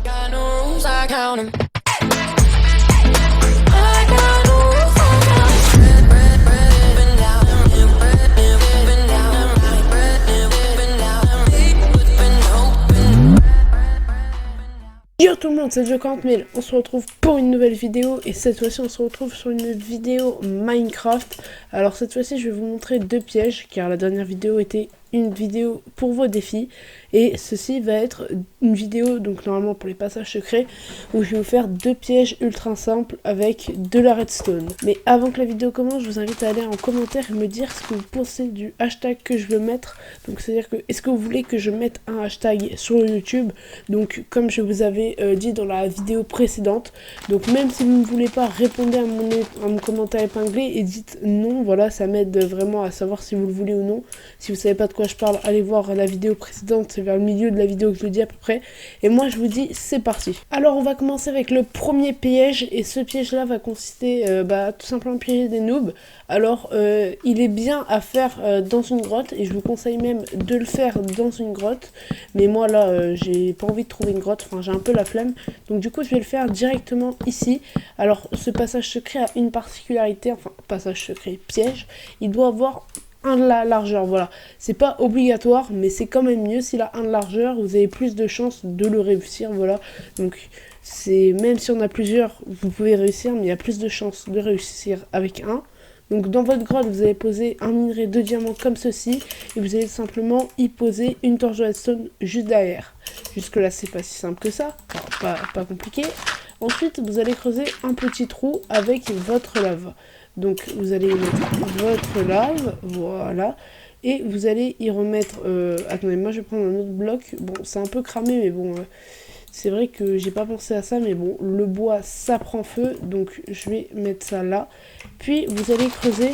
got no rules, I count 'em. Yo tout le monde, c'est Joe40000, on se retrouve pour une nouvelle vidéo et cette fois-ci on se retrouve sur une vidéo Minecraft. Alors cette fois-ci je vais vous montrer deux pièges car la dernière vidéo était une vidéo pour vos défis et ceci va être une vidéo donc normalement pour les passages secrets où je vais vous faire deux pièges ultra simples avec de la redstone. Mais avant que la vidéo commence, je vous invite à aller en commentaire et me dire ce que vous pensez du hashtag que je veux mettre. Donc c'est à dire que est-ce que vous voulez que je mette un hashtag sur YouTube, donc comme je vous avais dit dans la vidéo précédente. Donc même si vous ne voulez pas, répondre à mon commentaire épinglé et dites non, voilà, ça m'aide vraiment à savoir si vous le voulez ou non. Si vous savez pas de quoi je parle, allez voir la vidéo précédente, c'est vers le milieu de la vidéo que je le dis à peu près. Et moi je vous dis c'est parti. Alors on va commencer avec le premier piège et ce piège là va consister tout simplement piéger des noobs. Alors il est bien à faire dans une grotte et je vous conseille même de le faire dans une grotte. Mais moi là j'ai pas envie de trouver une grotte, enfin j'ai un peu la flemme. Donc du coup je vais le faire directement ici. Alors ce passage secret a une particularité, enfin passage secret piège, il doit avoir un de la largeur, voilà. C'est pas obligatoire, mais c'est quand même mieux. S'il a un de largeur, vous avez plus de chances de le réussir, voilà. Donc, c'est même si on a plusieurs, vous pouvez réussir, mais il y a plus de chances de réussir avec un. Donc, dans votre grotte, vous allez poser un minerai de diamant comme ceci, et vous allez simplement y poser une torche de redstone juste derrière. Jusque là, c'est pas si simple que ça, enfin, pas compliqué. Ensuite, vous allez creuser un petit trou avec votre lave. Donc vous allez y mettre votre lave, voilà, et vous allez y remettre, attendez, moi je vais prendre un autre bloc, bon c'est un peu cramé mais bon, c'est vrai que j'ai pas pensé à ça, mais bon, le bois ça prend feu, donc je vais mettre ça là, puis vous allez creuser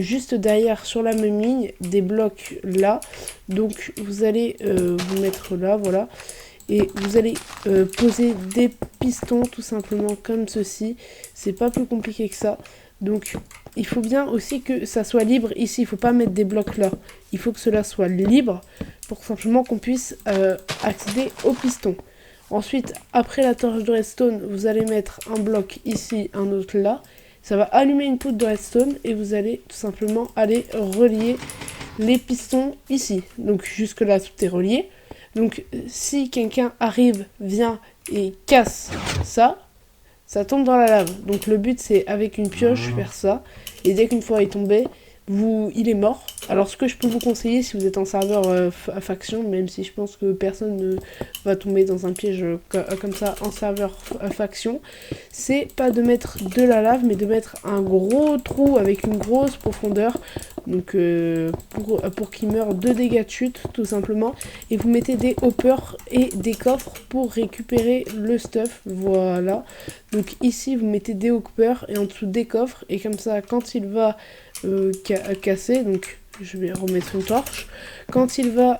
juste derrière sur la même ligne, des blocs là, donc vous allez vous mettre là, voilà. Et vous allez poser des pistons tout simplement comme ceci, c'est pas plus compliqué que ça. Donc il faut bien aussi que ça soit libre ici, il ne faut pas mettre des blocs là. Il faut que cela soit libre pour simplement qu'on puisse accéder aux pistons. Ensuite, après la torche de redstone, vous allez mettre un bloc ici, un autre là. Ça va allumer une poutre de redstone et vous allez tout simplement aller relier les pistons ici. Donc jusque là tout est relié. Donc si quelqu'un arrive, vient et casse ça, ça tombe dans la lave. Donc le but c'est avec une pioche faire ça. Et dès qu'une fois il est tombé, il est mort. Alors ce que je peux vous conseiller si vous êtes en serveur à faction, même si je pense que personne ne va tomber dans un piège comme ça en serveur à faction, c'est pas de mettre de la lave mais de mettre un gros trou avec une grosse profondeur. Donc pour qu'il meure de dégâts de chute tout simplement. Et vous mettez des hoppers et des coffres pour récupérer le stuff, voilà. Donc ici vous mettez des hoppers et en dessous des coffres, et comme ça quand il va casser, donc je vais remettre une torche, quand il va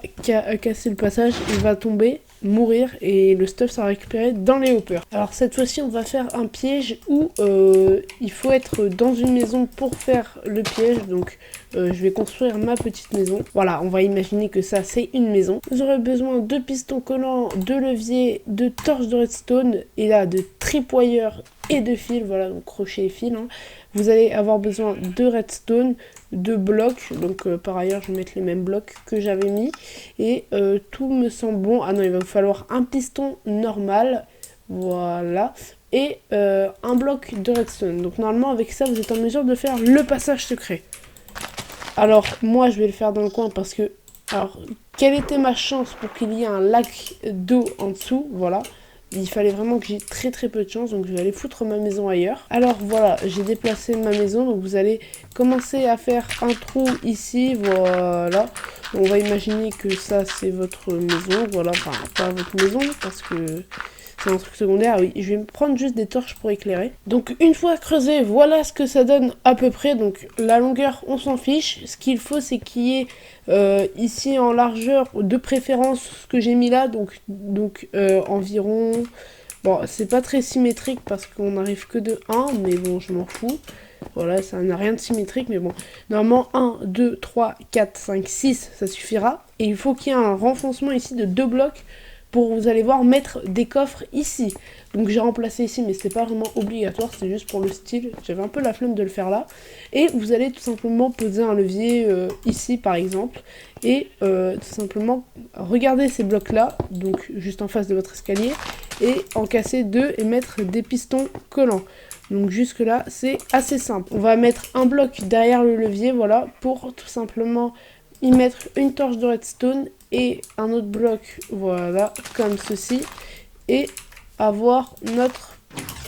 casser le passage, il va tomber, mourir, et le stuff sera récupéré dans les hoppers. Alors cette fois-ci on va faire un piège où il faut être dans une maison pour faire le piège. Donc je vais construire ma petite maison. Voilà, on va imaginer que ça c'est une maison. Vous aurez besoin de pistons collants, de levier, de torches de redstone et là de tripwire et de fil, voilà, donc crochet et fil, hein. Vous allez avoir besoin de redstone, de blocs, donc par ailleurs je vais mettre les mêmes blocs que j'avais mis, et tout me semble bon. Ah non, il va vous falloir un piston normal, voilà, et un bloc de redstone. Donc normalement avec ça vous êtes en mesure de faire le passage secret. Alors moi je vais le faire dans le coin parce que, alors quelle était ma chance pour qu'il y ait un lac d'eau en dessous, voilà. Il fallait vraiment que j'ai très peu de chance, donc je vais aller foutre ma maison ailleurs. Alors voilà, j'ai déplacé ma maison, donc vous allez commencer à faire un trou ici, voilà. On va imaginer que ça c'est votre maison, voilà, enfin pas votre maison parce que c'est un truc secondaire. Oui, je vais me prendre juste des torches pour éclairer. Donc une fois creusé, voilà ce que ça donne à peu près. Donc la longueur, on s'en fiche. Ce qu'il faut, c'est qu'il y ait ici en largeur, de préférence ce que j'ai mis là, donc environ... Bon, c'est pas très symétrique parce qu'on n'arrive que de 1, mais bon, je m'en fous. Voilà, ça n'a rien de symétrique, mais bon. Normalement, 1, 2, 3, 4, 5, 6, ça suffira. Et il faut qu'il y ait un renfoncement ici de 2 blocs pour, vous allez voir, mettre des coffres ici. Donc j'ai remplacé ici, mais c'était pas vraiment obligatoire, c'est juste pour le style. J'avais un peu la flemme de le faire là. Et vous allez tout simplement poser un levier ici par exemple. Et tout simplement regarder ces blocs là, donc juste en face de votre escalier. Et en casser deux et mettre des pistons collants. Donc jusque là c'est assez simple. On va mettre un bloc derrière le levier, voilà, pour tout simplement y mettre une torche de redstone et un autre bloc, voilà, comme ceci, et avoir notre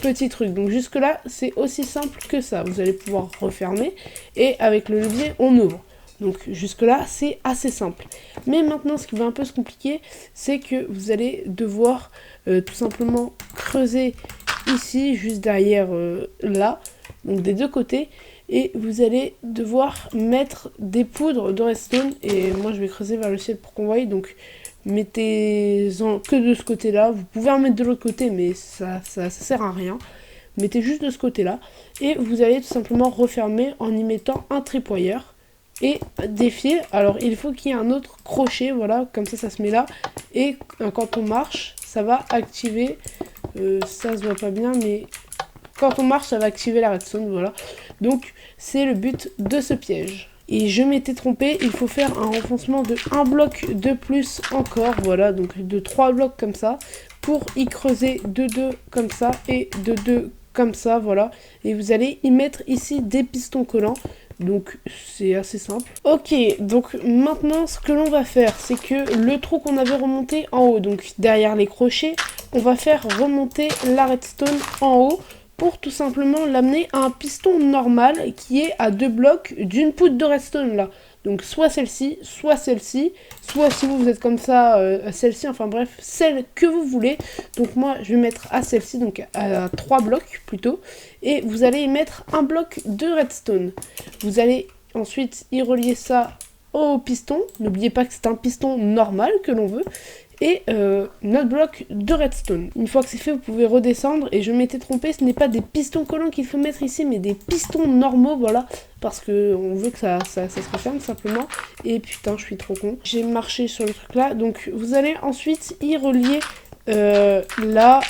petit truc. Donc jusque là c'est aussi simple que ça. Vous allez pouvoir refermer et avec le levier on ouvre. Donc jusque là c'est assez simple. Mais maintenant ce qui va un peu se compliquer, c'est que vous allez devoir tout simplement creuser ici, juste derrière là, donc des deux côtés. Et vous allez devoir mettre des poudres de redstone. Et moi je vais creuser vers le ciel pour qu'on voie. Donc mettez-en que de ce côté là. Vous pouvez en mettre de l'autre côté, mais ça sert à rien. Mettez juste de ce côté là. Et vous allez tout simplement refermer en y mettant un tripwire. Et des fils. Alors il faut qu'il y ait un autre crochet. Voilà, comme ça se met là. Et quand on marche, ça va activer. Ça se voit pas bien, mais quand on marche ça va activer la redstone, voilà. Donc c'est le but de ce piège. Et je m'étais trompé, il faut faire un renfoncement de un bloc de plus encore, voilà, donc de 3 blocs comme ça, pour y creuser de 2 comme ça et de 2 comme ça, voilà. Et vous allez y mettre ici des pistons collants. Donc c'est assez simple. Ok, donc maintenant ce que l'on va faire, c'est que le trou qu'on avait remonté en haut, donc derrière les crochets, on va faire remonter la redstone en haut pour tout simplement l'amener à un piston normal qui est à 2 blocs d'une poudre de redstone là. Donc soit celle-ci, soit celle-ci, soit si vous êtes comme ça, celle-ci, enfin bref, celle que vous voulez. Donc moi je vais mettre à celle-ci, donc à 3 blocs plutôt. Et vous allez y mettre un bloc de redstone. Vous allez ensuite y relier ça au piston. N'oubliez pas que c'est un piston normal que l'on veut. Et notre bloc de redstone. Une fois que c'est fait, vous pouvez redescendre. Et je m'étais trompé, ce n'est pas des pistons collants qu'il faut mettre ici, mais des pistons normaux, voilà. Parce que on veut que ça se referme simplement. Et putain, je suis trop con. J'ai marché sur le truc là. Donc vous allez ensuite y relier là.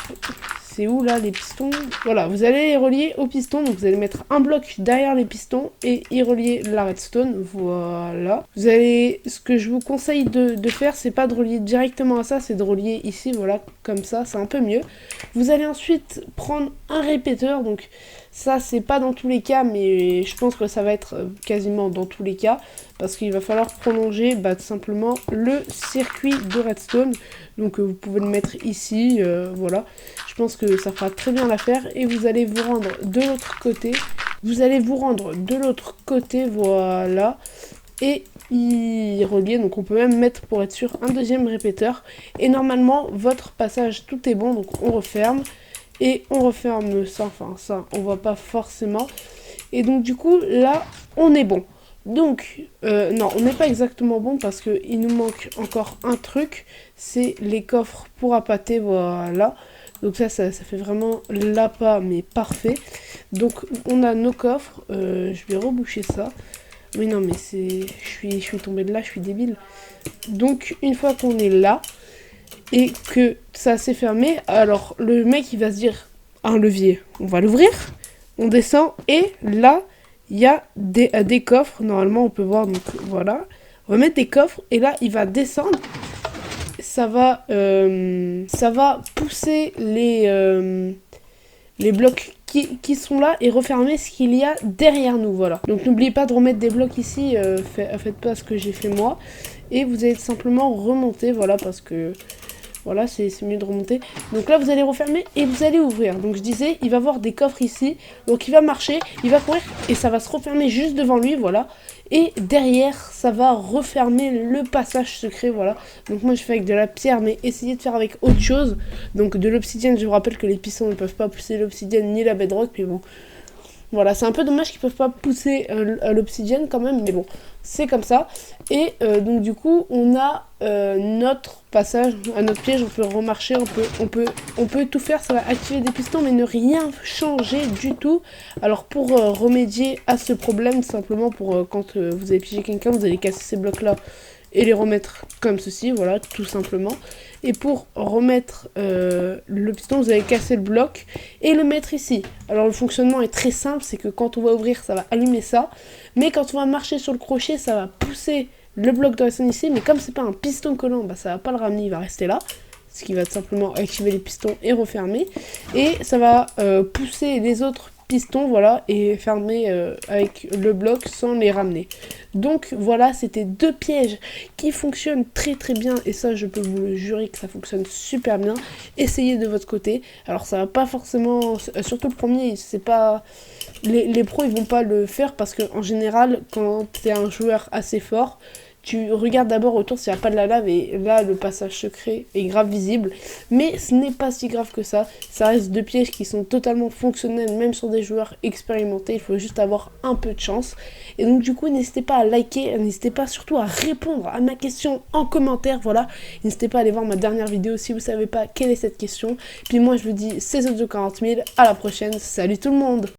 C'est où là les pistons? Voilà, vous allez les relier au piston. Donc vous allez mettre un bloc derrière les pistons et y relier la redstone. Voilà. Vous allez, ce que je vous conseille de faire, c'est pas de relier directement à ça, c'est de relier ici, voilà, comme ça, c'est un peu mieux. Vous allez ensuite prendre un répéteur. Donc ça c'est pas dans tous les cas, mais je pense que ça va être quasiment dans tous les cas. Parce qu'il va falloir prolonger tout simplement le circuit de redstone. Donc vous pouvez le mettre ici, voilà. Je pense que ça fera très bien l'affaire. Et vous allez vous rendre de l'autre côté. Vous allez vous rendre de l'autre côté, voilà. Et y relier, donc on peut même mettre pour être sûr un deuxième répéteur. Et normalement votre passage tout est bon, donc on referme. Et on referme ça, enfin ça on voit pas forcément. Et donc du coup là on est bon. Donc, non, on n'est pas exactement bon parce qu'il nous manque encore un truc, c'est les coffres pour appâter, voilà. Donc ça fait vraiment l'appât, mais parfait. Donc on a nos coffres, je vais reboucher ça. Oui, non, mais je suis tombée de là, je suis débile. Donc, une fois qu'on est là, et que ça s'est fermé, alors le mec il va se dire, un levier, on va l'ouvrir, on descend, et là... il y a des coffres, normalement on peut voir, donc voilà. On va mettre des coffres et là il va descendre. Ça va pousser les blocs qui sont là et refermer ce qu'il y a derrière nous, voilà. Donc n'oubliez pas de remettre des blocs ici, faites pas ce que j'ai fait moi. Et vous allez simplement remonter, voilà, parce que... voilà, c'est mieux de remonter. Donc là, vous allez refermer et vous allez ouvrir. Donc je disais, il va avoir des coffres ici. Donc il va marcher, il va courir et ça va se refermer juste devant lui, voilà. Et derrière, ça va refermer le passage secret, voilà. Donc moi, je fais avec de la pierre, mais essayez de faire avec autre chose. Donc de l'obsidienne, je vous rappelle que les pistons ne peuvent pas pousser l'obsidienne ni la bedrock, mais bon... voilà, c'est un peu dommage qu'ils peuvent pas pousser à l'obsidienne quand même, mais bon, c'est comme ça. Et donc du coup, on a notre passage à notre piège, on peut remarcher, on peut tout faire, ça va activer des pistons, mais ne rien changer du tout. Alors pour remédier à ce problème, simplement pour quand vous allez piéger quelqu'un, vous allez casser ces blocs-là. et les remettre comme ceci, voilà, tout simplement. Et pour remettre le piston, vous allez casser le bloc et le mettre ici. Alors le fonctionnement est très simple, c'est que quand on va ouvrir, ça va allumer ça, mais quand on va marcher sur le crochet, ça va pousser le bloc de resine ici, mais comme c'est pas un piston collant, bah, ça va pas le ramener, il va rester là. Ce qui va tout simplement activer les pistons et refermer. Et ça va pousser les autres pistons, voilà, et fermer avec le bloc sans les ramener. Donc voilà, c'était 2 pièges qui fonctionnent très très bien. Et ça, je peux vous le jurer que ça fonctionne super bien. Essayez de votre côté. Alors ça va pas forcément... surtout le premier, c'est pas... Les pros, ils vont pas le faire parce qu'en général, quand t'es un joueur assez fort, tu regardes d'abord autour s'il n'y a pas de la lave et là le passage secret est grave visible. Mais ce n'est pas si grave que ça. Ça reste 2 pièges qui sont totalement fonctionnels même sur des joueurs expérimentés. Il faut juste avoir un peu de chance. Et donc du coup n'hésitez pas à liker, n'hésitez pas surtout à répondre à ma question en commentaire. Voilà, n'hésitez pas à aller voir ma dernière vidéo si vous ne savez pas quelle est cette question. Puis moi je vous dis c'est de 40 000, à la prochaine, salut tout le monde.